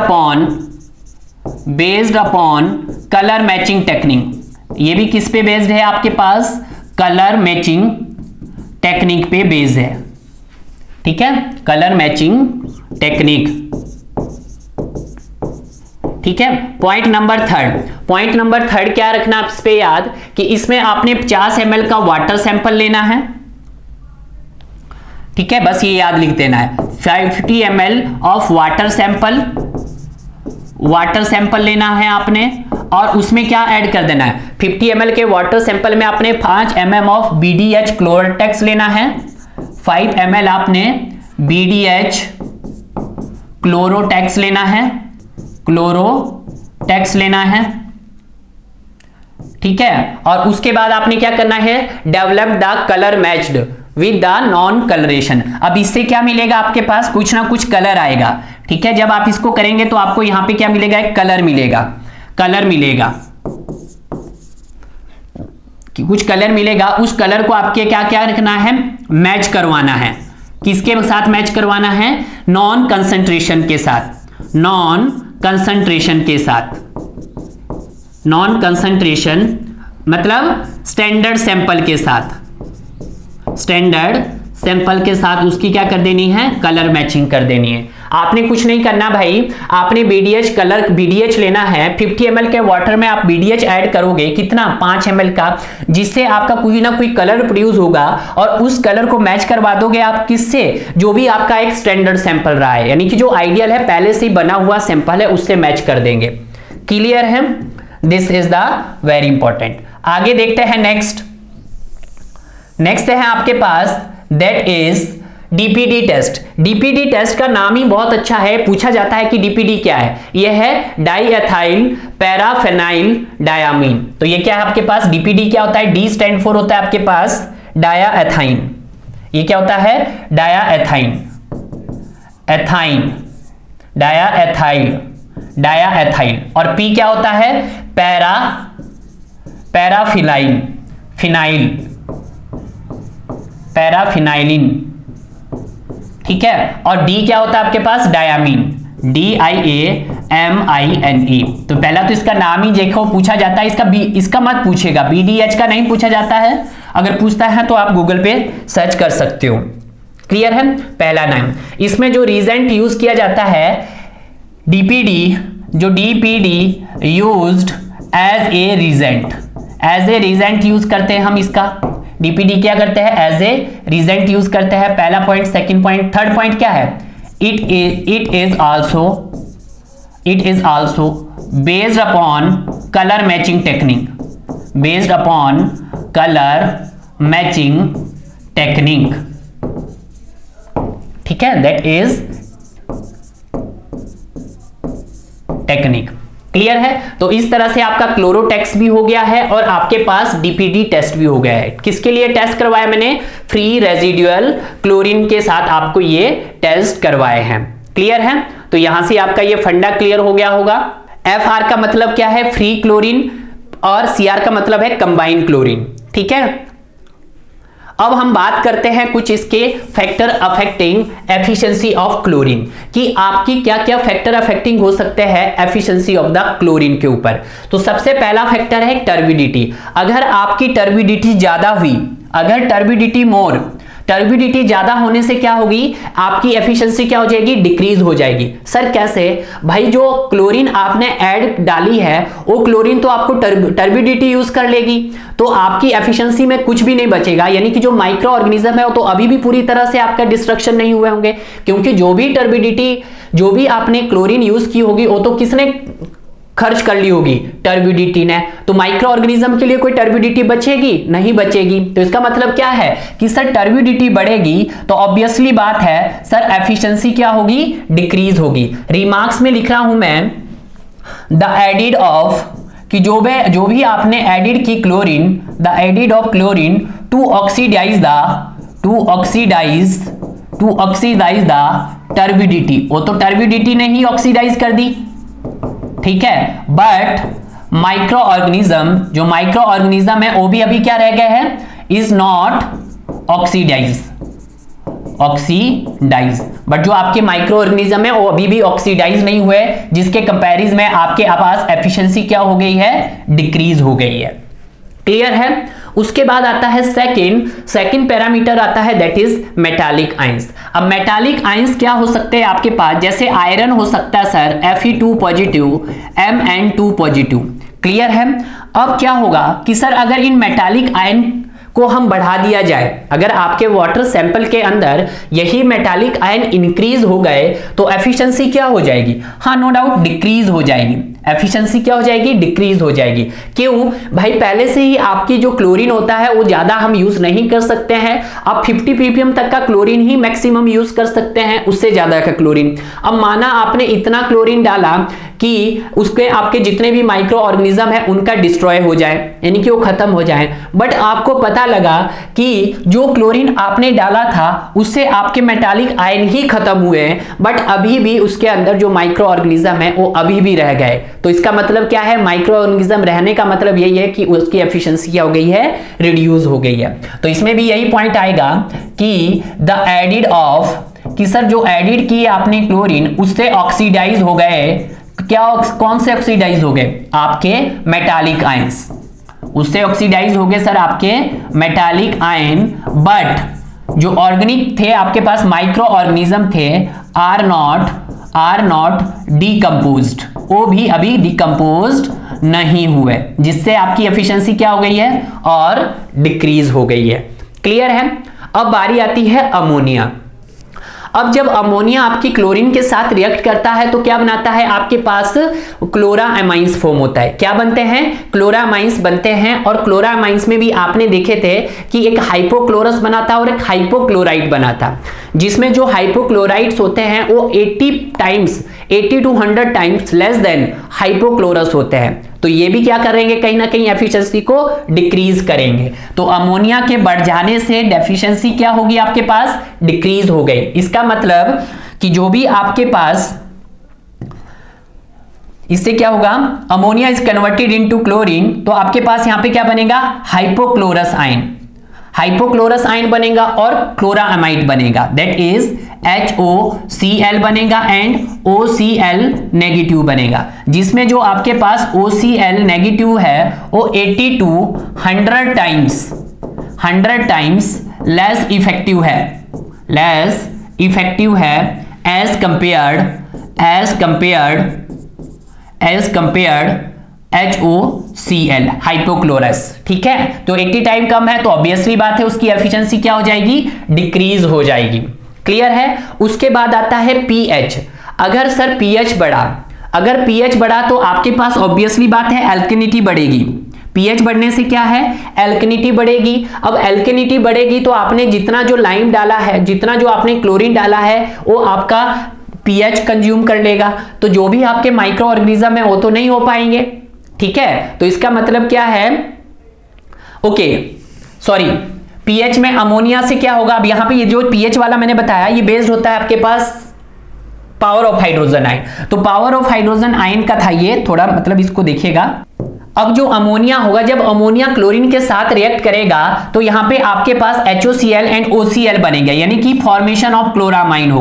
upon colour matching technique, ये भी किस पे बेस्ड है आपके पास, कलर मैचिंग टेक्निक पे बेस्ड है, ठीक है, कलर मैचिंग टेक्निक, ठीक है। पॉइंट नंबर थर्ड क्या रखना आप इस पे याद, कि इसमें आपने 50 ml का वाटर सैंपल लेना है, ठीक है, बस ये याद लिख देना है, 50 ml ऑफ वाटर सैंपल लेना है आपने, और उसमें क्या ऐड कर देना है, 50 ml के वाटर सैंपल में आपने 5 mm ऑफ BDH क्लोरोटेक्स लेना है, 5 ml आपने BDH क्लोरोटेक्स लेना है, ठीक है। और उसके बाद आपने क्या करना है, develop the colour matched with the non colouration, अब इससे क्या मिलेगा आपके पास, कुछ ना कुछ कलर आएगा, ठीक है, जब आप इसको करेंगे तो आपको यहां पे क्या मिलेगा, एक कलर मिलेगा, कुछ कलर मिलेगा, उस कलर को आपके क्या क्या रखना है, मैच करवाना है, किसके साथ मैच करवाना है, नॉन कंसंट्रेशन मतलब स्टैंडर्ड सैंपल के साथ उसकी क्या कर देनी है, कलर मैचिंग कर देनी है। आपने कुछ नहीं करना भाई, आपने BDH लेना है, 50 ml के वाटर में आप BDH ऐड करोगे, कितना, 5 ml का, जिससे आपका कोई ना कोई कलर प्रोड्यूस होगा, और उस कलर को मैच करवा दोगे आप किससे, जो भी आपका एक स्टैंडर्ड सैंपल रहा है, यानी कि जो आइडियल है, पहले से ही बना हुआ सैंपल है, उससे मैच कर देंगे। क्लियर है, this is the very important. आगे देखते हैं नेक्स्ट है आपके पास, that is DPD test. DPD test का नाम ही बहुत अच्छा है, पूछा जाता है कि DPD क्या है, यह है डाईएथाइल पैराफेनाइल डायामीन। तो ये क्या है आपके पास, DPD क्या होता है, D स्टैंड फॉर होता है आपके पास डायाएथाइन, ये क्या होता है, डायाएथाइल, और P क्या होता है, पैराफिनाइलिन, ठीक है, और D क्या होता है आपके पास, डायामीन, DIAMINE। तो पहला तो इसका नाम ही देखो, पूछा जाता है, इसका मत पूछेगा, BDH का नहीं पूछा जाता है, अगर पूछता है तो आप गूगल पे सर्च कर सकते हो। क्लियर है, पहला नाम। इसमें जो रीजेंट यूज किया जाता है DPD used as a reagent use करते हैं हम इसका, DPD क्या करते हैं, एज ए रीजेंट यूज करते हैं, पहला point. Second point, third point क्या है, it is also based upon colour matching technique, ठीक है, दैट इज टेक्निक। क्लियर है, तो इस तरह से आपका क्लोरोटेक्स भी हो गया है और आपके पास DPD टेस्ट भी हो गया है। किसके लिए टेस्ट करवाया मैंने, फ्री रेजिडुअल क्लोरीन के साथ आपको ये टेस्ट करवाए हैं। क्लियर है, तो यहां से आपका ये फंडा क्लियर हो गया होगा। FR का मतलब क्या है, फ्री क्लोरीन, और CR का मतलब है कंबाइंड क्लोरीन, ठीक है। अब हम बात करते हैं कुछ इसके factor affecting efficiency of chlorine, कि आपकी क्या क्या फैक्टर अफेक्टिंग हो सकते हैं एफिशिएंसी ऑफ द क्लोरीन के ऊपर। तो सबसे पहला फैक्टर है टर्बिडिटी। अगर आपकी टर्बिडिटी ज्यादा हुई, अगर टर्बिडिटी ज्यादा होने से क्या होगी, आपकी एफिशिएंसी क्या हो जाएगी, डिक्रीज हो जाएगी। सर कैसे, भाई जो क्लोरीन आपने ऐड डाली है वो क्लोरीन तो आपको टर्बिडिटी यूज कर लेगी, तो आपकी एफिशिएंसी में कुछ भी नहीं बचेगा, यानी कि जो माइक्रो ऑर्गेनिज्म है वो तो अभी भी पूरी तरह से आपका डिस्ट्रक्शन नहीं हुए होंगे, क्योंकि जो भी आपने क्लोरीन यूज की होगी वो तो किसने खर्च कर ली होगी, टर्बिडिटी ने। तो माइक्रो ऑर्गेनिज्म के लिए कोई टर्बिडिटी बचेगी, नहीं बचेगी। तो इसका मतलब क्या है कि सर टर्बिडिटी बढ़ेगी तो ऑब्वियसली बात है सर एफिशिएंसी क्या होगी, डिक्रीज होगी। रिमार्क्स में लिख रहा हूं मैं, द एडिड ऑफ कि जो भी आपने एडिड की क्लोरीन, the added of chlorine to oxidise the turbidity, वो तो टर्बिडिटी ने ही ऑक्सीडाइज कर दी, ठीक है। बट माइक्रो ऑर्गेनिज्म, जो माइक्रो ऑर्गेनिज्म है वो भी अभी क्या रह गए हैं, इज नॉट ऑक्सीडाइज, बट जो आपके माइक्रो ऑर्गेनिज्म है वो अभी भी ऑक्सीडाइज नहीं हुए, जिसके कंपैरिजन में आपके पास एफिशिएंसी क्या हो गई है, डिक्रीज हो गई है। क्लियर है। उसके बाद आता है सेकंड पैरामीटर आता है, दैट इज मेटालिक आयंस। अब मेटालिक आयंस क्या हो सकते हैं आपके पास, जैसे आयरन हो सकता है sir Fe2 positive, Mn2 positive. Clear है। अब क्या होगा कि सर अगर इन मेटालिक आयन को हम बढ़ा दिया जाए, अगर आपके वाटर सैंपल के अंदर यही मेटालिक आयन इंक्रीज हो गए तो एफिशिएंसी क्या हो जाएगी, हाँ नो डाउट डिक्रीज हो जाएगी। एफिशिएंसी क्या हो जाएगी, डिक्रीज हो जाएगी। क्यों भाई, पहले से ही आपकी जो क्लोरीन होता है वो ज्यादा हम यूज नहीं कर सकते हैं। आप 50 ppm तक का क्लोरीन ही मैक्सिमम यूज कर सकते हैं, उससे ज्यादा का क्लोरीन। अब माना आपने इतना क्लोरीन डाला कि उसके आपके जितने भी माइक्रो ऑर्गेनिज्म है उनका डिस्ट्रॉय हो जाए, यानी कि वो खत्म हो जाए। बट आपको पता लगा कि जो क्लोरीन आपने डाला था उससे आपके मेटालिक आयन ही खत्म हुए, बट अभी भी उसके अंदर जो माइक्रो ऑर्गेनिज्म है वो अभी भी रह गए। तो इसका मतलब क्या है, माइक्रो ऑर्गेनिज्म रहने का मतलब यही है कि उसकी एफिशिएंसी क्या हो गई है, रिड्यूस हो गई है। तो इसमें भी यही पॉइंट आएगा कि द एडिड ऑफ, कि सर जो एडिड की आपने क्लोरीन उससे ऑक्सीडाइज हो गए, क्या कौन से ऑक्सीडाइज हो गए, आपके मेटालिक आयंस, उससे ऑक्सीडाइज हो गए सर आपके मेटालिक आयन। बट जो ऑर्गेनिक थे आपके पास माइक्रो ऑर्गेनिज्म थे आर नॉट डिकम्पोज्ड, वो भी अभी डिकम्पोज्ड नहीं हुए, जिससे आपकी एफिशिएंसी क्या हो गई है, और डिक्रीज हो गई है। क्लियर है। अब बारी आती है अमोनिया। अब जब अमोनिया आपकी क्लोरीन के साथ रिएक्ट करता है तो क्या बनाता है, आपके पास क्लोरामाइंस फॉर्म होता है। क्या बनते हैं, क्लोरामाइंस बनते हैं। और क्लोरामाइंस में भी आपने देखे थे कि एक हाइपोक्लोरस बना था और एक हाइपोक्लोराइट बना था, जिसमें जो हाइपोक्लोराइट्स होते हैं वो 80 to 100 times less than hypochlorous होते हैं। तो ये भी क्या करेंगे, कहीं ना कहीं एफिशिएंसी को डिक्रीज करेंगे। तो अमोनिया के बढ़ जाने से डेफिशिएंसी क्या होगी, आपके पास डिक्रीज हो गई। इसका मतलब कि जो भी आपके पास, इससे क्या होगा, ammonia is converted into chlorine, तो आपके पास यहां पे क्या बनेगा, हाइपोक्लोरस आयन बनेगा और क्लोरामाइड बनेगा, दैट इज HOCl बनेगा एंड OCl नेगेटिव बनेगा, जिसमें जो आपके पास OCl नेगेटिव है वो 80 to 100 टाइम्स लेस इफेक्टिव है एज कंपेयर्ड HOCl हाइपोक्लोरस। ठीक है, तो 80 टाइम कम है तो ऑब्वियसली बात है उसकी एफिशिएंसी क्या हो जाएगी, डिक्रीज हो जाएगी। क्लियर है। उसके बाद आता है pH। अगर सर pH बढ़ा तो आपके पास ऑब्वियसली बात है एल्केनिटी बढ़ेगी। pH बढ़ने से क्या है, एल्केनिटी बढ़ेगी। अब एल्केनिटी बढ़ेगी तो आपने जितना जो लाइम डाला है, जितना जो आपने क्लोरीन डाला है वो आपका pH कंज्यूम कर लेगा, तो जो भी आपके माइक्रो ऑर्गेनिज्म है वो तो नहीं हो पाएंगे। ठीक है, तो इसका मतलब क्या है, pH में अमोनिया से क्या होगा, अब यहां पे ये जो pH वाला मैंने बताया ये बेस्ड होता है आपके पास पावर ऑफ हाइड्रोजन आयन। तो पावर ऑफ हाइड्रोजन आयन का था ये, थोड़ा मतलब इसको देखिएगा। अब जो अमोनिया होगा, जब अमोनिया क्लोरीन के साथ रिएक्ट करेगा तो यहां पे आपके पास HOCl एंड OCl बनेगा, यानी कि फॉर्मेशन ऑफ क्लोरामाइन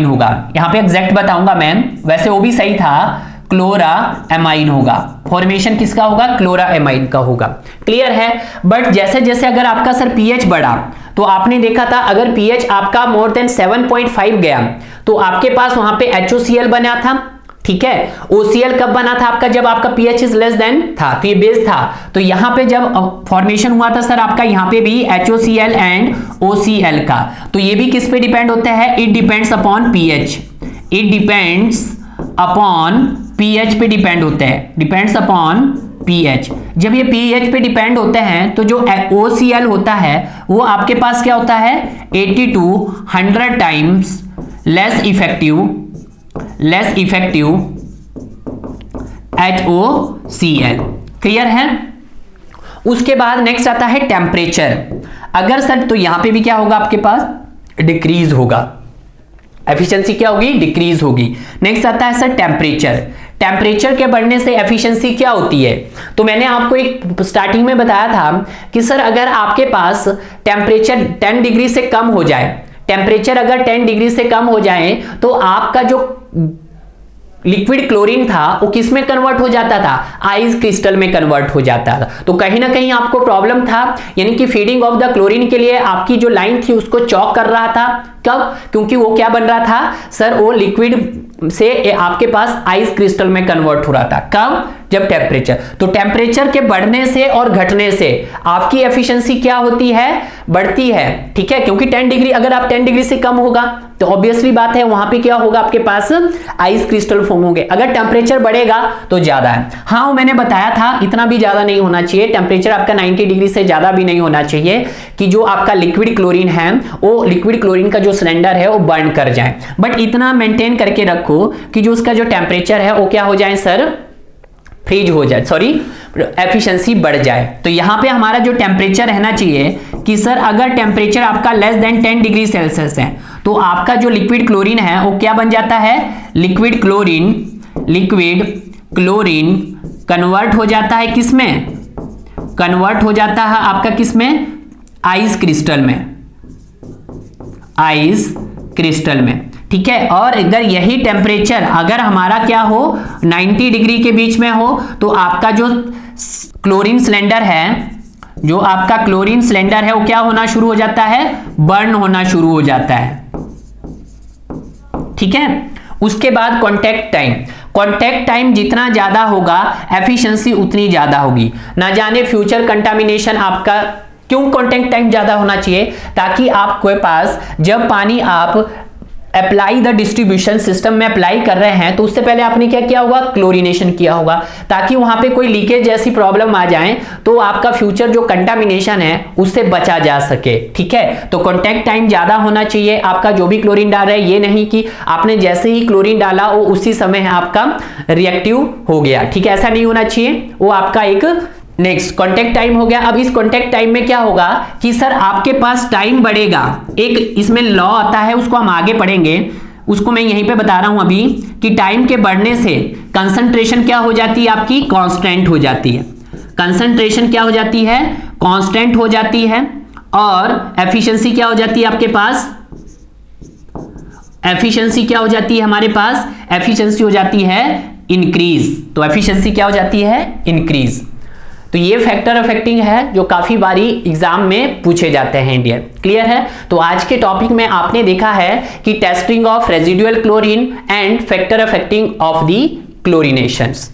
होगा, यहां पे एग्जैक्ट बताऊंगा मैम, वैसे वो भी सही था, क्लोरामाइन होगा। फॉर्मेशन किसका होगा, क्लोरामाइन का होगा। क्लियर है। बट जैसे जैसे अगर आपका सर pH बढ़ा तो आपने देखा था अगर pH आपका मोर देन 7.5 गया तो आपके पास वहां पे HOCl बना था। ठीक है, OCl कब बना था आपका, जब आपका pH इज लेस देन था, तो ये बेस था। तो यहां पे जब फॉर्मेशन हुआ था सर आपका यहां पे भी HOCl एंड OCl का, तो ये भी किस पे डिपेंड होता है, इट डिपेंड्स अपॉन pH पे डिपेंड होते हैं, डिपेंड्स अपॉन pH। जब ये pH पे डिपेंड होते हैं तो जो OCl होता है वो आपके पास क्या होता है, 80 to 100 times less effective HOCl। Clear है? उसके बाद नेक्स्ट आता है टेम्परेचर। अगर सर, तो यहां पे भी क्या होगा आपके पास, डिक्रीज होगा, एफिशिएंसी क्या होगी, डिक्रीज होगी। नेक्स्ट आता है सर टेम्परेचर। टेम्परेचर के बढ़ने से एफिशिएंसी क्या होती है? तो मैंने आपको एक स्टार्टिंग में बताया था कि सर अगर आपके पास टेम्परेचर 10 डिग्री से कम हो जाए, टेम्परेचर अगर 10 डिग्री से कम हो जाए तो आपका जो लिक्विड क्लोरीन था वो किस में कन्वर्ट हो जाता था, आइस क्रिस्टल में कन्वर्ट हो जाता था। तो कहीं ना कहीं आपको प्रॉब्लम था, यानी कि फीडिंग ऑफ द क्लोरीन के लिए आपकी जो लाइन थी उसको चॉक कर रहा था। कब? क्योंकि वो क्या बन रहा था सर, वो लिक्विड से आपके पास आइस क्रिस्टल में कन्वर्ट हो रहा था। कब? जब टेम्परेचर। तो टेम्परेचर के बढ़ने से और घटने से आपकी एफिशिएंसी क्या होती है, बढ़ती है। ठीक है, क्योंकि 10 डिग्री, अगर आप 10 डिग्री से कम होगा तो ऑब्वियसली बात है वहां पे क्या होगा, आपके पास आइस क्रिस्टल फॉर्म होंगे। अगर टेम्परेचर बढ़ेगा तो ज्यादा है। हाँ, वो मैंने बताया था इतना भी ज्यादा नहीं होना चाहिए, टेम्परेचर आपका 90 डिग्री से ज्यादा भी नहीं होना चाहिए कि जो आपका लिक्विड क्लोरीन है वो लिक्विड क्लोरीन का जो सिलेंडर है वो बर्न कर जाए। बट इतना मेंटेन करके रखो कि जो उसका जो टेम्परेचर है वो क्या हो जाए सर, फ्रीज हो जाए, सॉरी एफिशिएंसी बढ़ जाए। तो यहां पे हमारा जो टेम्परेचर रहना चाहिए कि सर अगर टेम्परेचर आपका लेस देन 10 डिग्री सेल्सियस है तो आपका जो लिक्विड क्लोरीन है वो क्या बन जाता है, लिक्विड क्लोरीन कन्वर्ट हो जाता है किसमें, कन्वर्ट हो जाता है आपका किसमें, आइस क्रिस्टल में, आइस क्रिस्टल में। ठीक है, और अगर यही टेम्परेचर अगर हमारा क्या हो 90 डिग्री के बीच में हो तो आपका जो क्लोरीन सिलेंडर है, जो आपका क्लोरीन सिलेंडर है वो क्या होना शुरू हो जाता है, बर्न होना शुरू हो जाता है। ठीक है, उसके बाद कांटेक्ट टाइम। कांटेक्ट टाइम जितना ज्यादा होगा एफिशिएंसी उतनी ज्यादा होगी। ना जाने फ्यूचर कंटामिनेशन आपका क्यों कांटेक्ट टाइम ज्यादा होना चाहिए, ताकि आपके पास जब पानी आप अप्लाई द डिस्ट्रीब्यूशन सिस्टम में अप्लाई कर रहे हैं तो उससे पहले आपने क्या किया होगा, क्लोरीनेशन किया होगा, ताकि वहां पे कोई लीकेज जैसी प्रॉब्लम आ जाए तो आपका फ्यूचर जो कंटामिनेशन है उससे बचा जा सके। ठीक है, तो कांटेक्ट टाइम ज्यादा होना चाहिए आपका जो भी क्लोरीन डाल रहे हैं। ये नहीं कि आपने जैसे ही क्लोरीन डाला वो उसी समय आपका रिएक्टिव हो गया। ठीक है, ऐसा नहीं होना चाहिए, वो आपका एक नेक्स्ट कांटेक्ट टाइम हो गया। अब इस कांटेक्ट टाइम में क्या होगा कि सर आपके पास टाइम बढ़ेगा, एक इसमें लॉ आता है उसको हम आगे पढ़ेंगे, उसको मैं यहीं पे बता रहा हूं अभी कि टाइम के बढ़ने से कंसंट्रेशन क्या हो जाती है, आपकी कांस्टेंट हो जाती है। कंसंट्रेशन क्या हो जाती है, कांस्टेंट हो जाती है। और एफिशिएंसी क्या हो जाती है आपके पास, एफिशिएंसी क्या हो जाती है हमारे पास, एफिशिएंसी हो जाती है इंक्रीज। तो एफिशिएंसी क्या हो जाती है, इंक्रीज। तो ये फैक्टर अफेक्टिंग है जो काफी बारी एग्जाम में पूछे जाते हैं इंडियन। क्लियर है? तो आज के टॉपिक में आपने देखा है कि testing of residual chlorine and factor affecting of the क्लोरीनेशंस।